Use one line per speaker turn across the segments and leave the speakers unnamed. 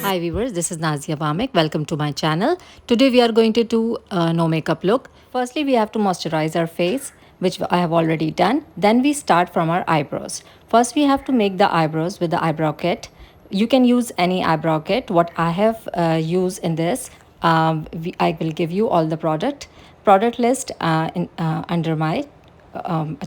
Hi viewers, this is Nazia Bamek. Welcome to my channel. Today we are going to do a no makeup look. Firstly, we have to moisturize our face, which I have already done. Then we start from our eyebrows. First, we have to make the eyebrows with the eyebrow kit. You can use any eyebrow kit. What I have used in this, I will give you all the product list under my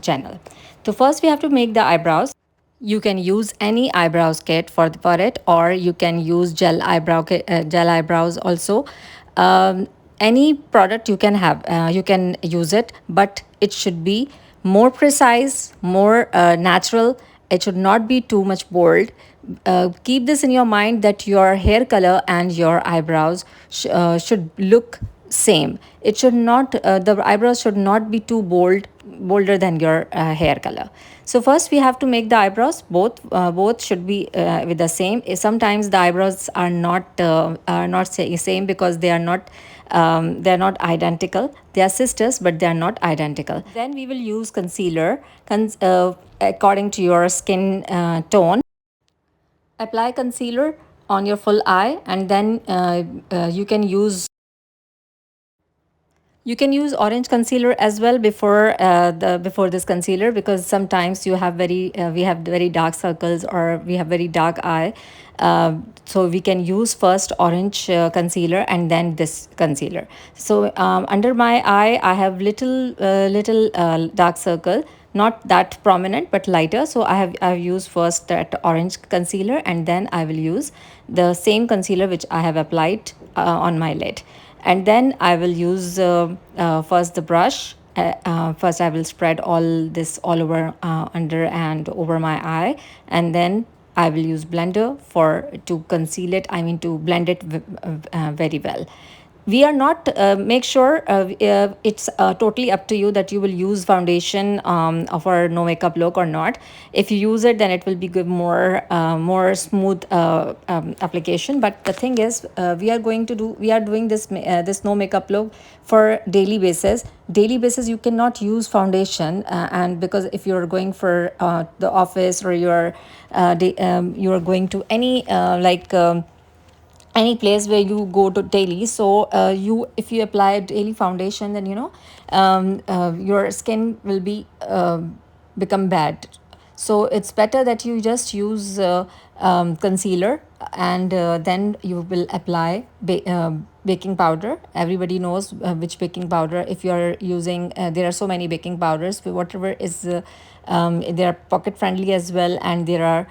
channel. So first we have to make the eyebrows. You can use any eyebrows kit for it, or you can use gel eyebrows also. um, any product you can have, you can use it, but it should be more precise, more natural. It should not be too much bold. Keep this in your mind that your hair color and your eyebrows should look same. It should not, the eyebrows should not be too bolder than your hair color. So first we have to make the eyebrows. Both should be with the same. Sometimes the eyebrows are not same because they are not identical. They are sisters, but they are not identical. Then we will use concealer according to your skin tone. Apply concealer on your full eye, and then you can use orange concealer as well before this concealer, because sometimes we have very dark circles, or we have very dark eye. So we can use first orange concealer and then this concealer. So under my eye I have little dark circle, not that prominent but lighter. So I've used first that orange concealer, and then I will use the same concealer which I have applied on my lid. And then I will use first the brush. First I will spread all this all over under and over my eye, and then I will use blender for to conceal it, I mean to blend it very well. We are not make sure it's totally up to you that you will use foundation of our no makeup look or not. If you use it, then it will be good, more smooth application. But the thing is, we are doing this no makeup look for daily basis. You cannot use foundation, and because if you're going for the office, or you're going to any place where you go to daily. So you if you apply daily foundation, then your skin will be become bad. So it's better that you just use concealer, and then you will apply baking powder. Everybody knows which baking powder. If you're using, there are so many baking powders, but whatever is they are pocket friendly as well, and there are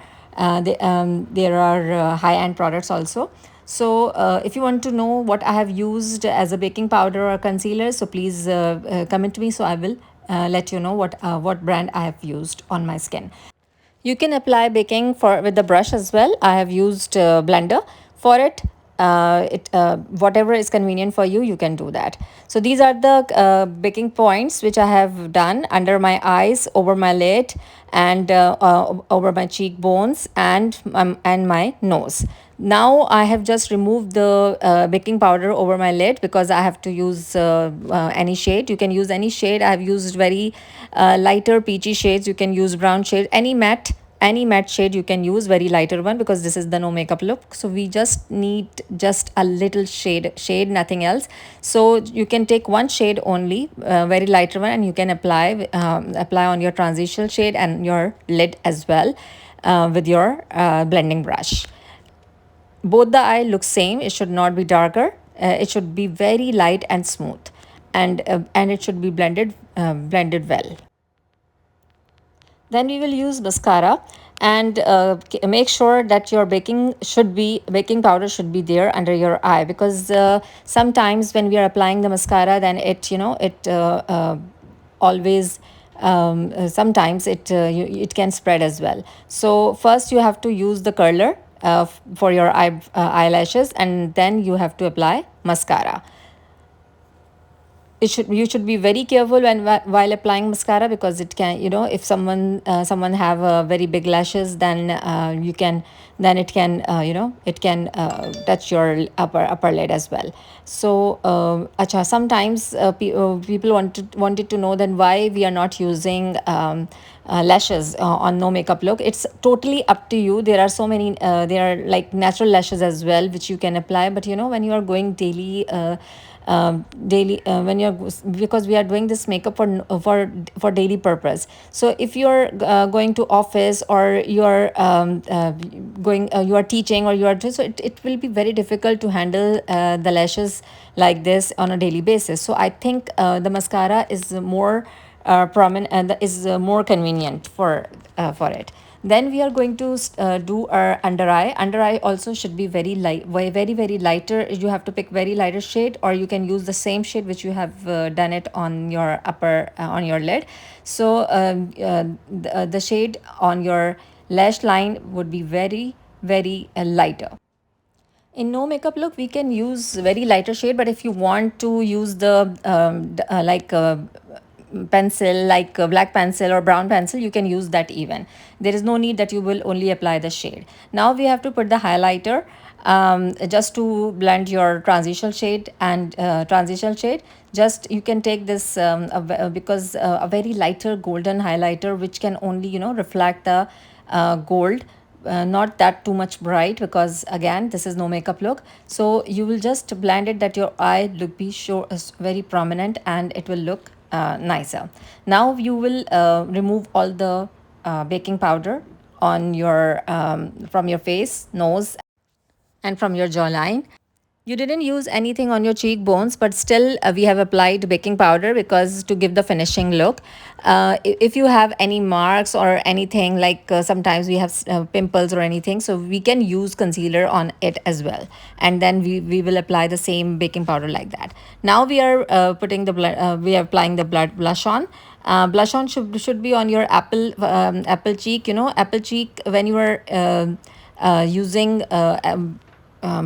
high end products also. So if you want to know what I have used as a baking powder or concealer, so please comment to me, so I will let you know what brand I have used on my skin. You can apply baking for with the brush as well. I have used blender for it. Whatever is convenient for you, you can do that. So these are the baking points which I have done under my eyes, over my lid, and over my cheekbones, and my nose. Now I have just removed the baking powder over my lid, because I have to use any shade. You can use any shade. I have used very lighter peachy shades. You can use brown shade, any matte shade you can use, very lighter one, because this is the no makeup look. So we just need just a little shade, nothing else. So you can take one shade only, very lighter one, and you can apply on your transitional shade and your lid as well, with your blending brush. Both the eye look same. It should not be darker. It should be very light and smooth, and it should be blended well. Then we will use mascara, and make sure that your baking powder should be there under your eye, because sometimes when we are applying the mascara, then always sometimes it can spread as well. So first you have to use the curler for your eyelashes, and then you have to apply mascara. You should be very careful while applying mascara, because it can, if someone have very big lashes, then then it can it can touch your upper lid as well. So acha, sometimes people wanted to know then why we are not using lashes on no makeup look. It's totally up to you. There are so many there are like natural lashes as well which you can apply, but when you are going daily daily when you're because we are doing this makeup for daily purpose. So if you're going to office, or you're going you are teaching, or you are so it will be very difficult to handle the lashes like this on a daily basis. So I think the mascara is more prominent and is more convenient for it. Then we are going to do our under eye. Under eye also should be very light, very lighter. You have to pick very lighter shade, or you can use the same shade which you have done it on your upper on your lid. So the shade on your lash line would be very lighter. In no makeup look, we can use very lighter shade, but if you want to use the pencil, like black pencil or brown pencil, you can use that even. There is no need that you will only apply the shade. Now we have to put the highlighter just to blend your transitional shade and transitional shade. Just you can take this because a very lighter golden highlighter which can only reflect the gold, not that too much bright, because again this is no makeup look. So you will just blend it that your eye look be sure is very prominent, and it will look nicer. Now you will remove all the baking powder on your from your face, nose, and from your jawline. You didn't use anything on your cheekbones, but still we have applied baking powder because to give the finishing look. If you have any marks or anything, like sometimes we have pimples or anything, so we can use concealer on it as well. And then we will apply the same baking powder like that. Now we are putting the we are applying the blood blush on. Blush on should be on your apple cheek. Apple cheek, when you are using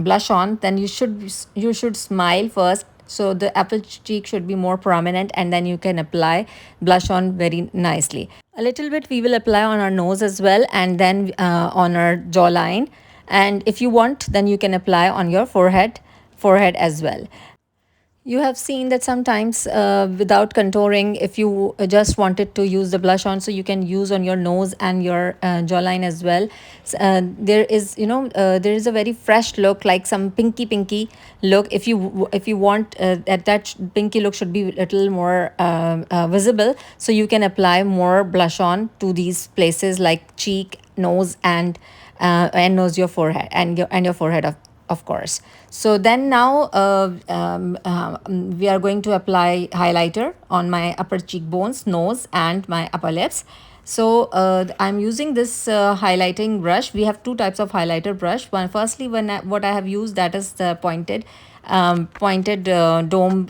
blush on, then you should smile first, so the apple cheek should be more prominent, and then you can apply blush on very nicely. A little bit we will apply on our nose as well, and then on our jawline. And if you want, then you can apply on your forehead as well. You have seen that sometimes without contouring, if you just wanted to use the blush on, so you can use on your nose and your jawline as well. There is there is a very fresh look, like some pinky look. If you want that pinky look should be a little more visible, so you can apply more blush on to these places like cheek, nose, and nose, your forehead, and your forehead of course. So then now we are going to apply highlighter on my upper cheekbones, nose, and my upper lips. So I'm using this highlighting brush. We have two types of highlighter brush. Firstly, what I have used, that is the pointed dome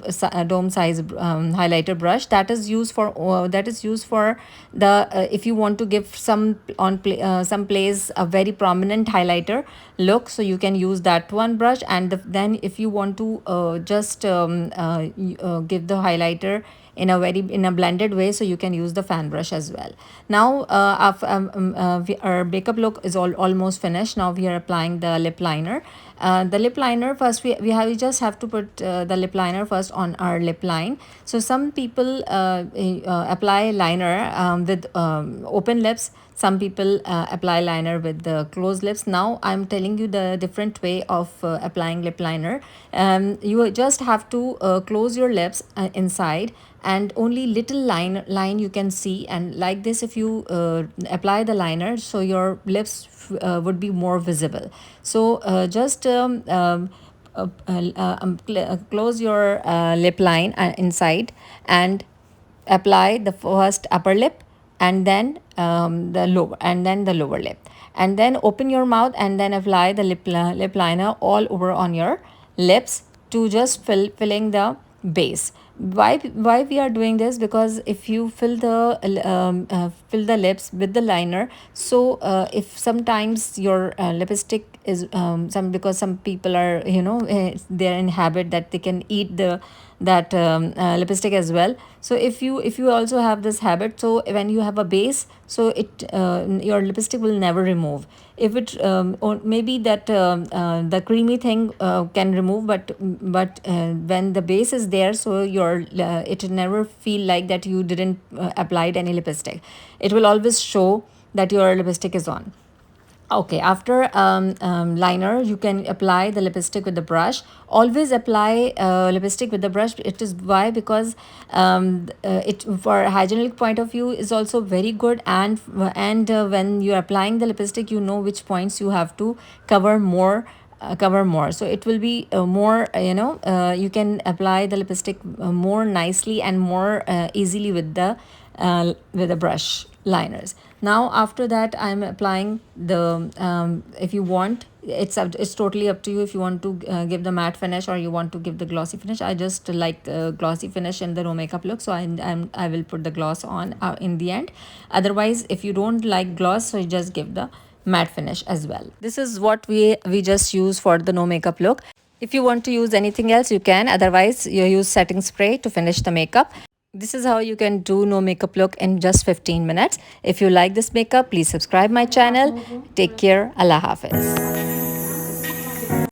size highlighter brush, that is used for the if you want to give some place a very prominent highlighter look, so you can use that one brush. And then if you want to just give the highlighter in a blended way, so you can use the fan brush as well. Now our makeup look is almost finished. Now we are applying the lip liner. The lip liner, first we just have to put the lip liner first on our lip line. So some people apply liner with open lips. Some people apply liner with the closed lips. Now I'm telling you the different way of applying lip liner. You just have to close your lips inside, and only little line you can see, and like this if you apply the liner, so your lips would be more visible. So just close your lip line inside, and apply the first upper lip, and then the lower lip, and then open your mouth, and then apply the lip liner all over on your lips to just filling the base. Why we are doing this? Because if you fill the lips with the liner, so if sometimes your lipstick is because some people are they're in habit that they can eat that lipstick as well. So if you also have this habit, so when you have a base, so it your lipstick will never remove. If it or maybe that the creamy thing can remove, but when the base is there, so your it never feel like that you didn't applied any lipstick. It will always show that your lipstick is on. Okay, after liner, you can apply the lipstick with the brush. Always apply lipstick with the brush. It is why, because it for hygienic point of view is also very good, and when you are applying the lipstick, you know which points you have to cover more. Cover more, so it will be more you can apply the lipstick more nicely and more easily with the brush liners. Now after that, I'm applying the if you want, it's totally up to you if you want to give the matte finish or you want to give the glossy finish. I just like glossy finish in the no makeup look, so I will put the gloss on in the end. Otherwise, if you don't like gloss, so you just give the matte finish as well. This is what we just use for the no makeup look. If you want to use anything else, you can. Otherwise, you use setting spray to finish the makeup. This is how you can do no makeup look in just 15 minutes. If you like this makeup, please subscribe my channel. Take care. Allah Hafiz.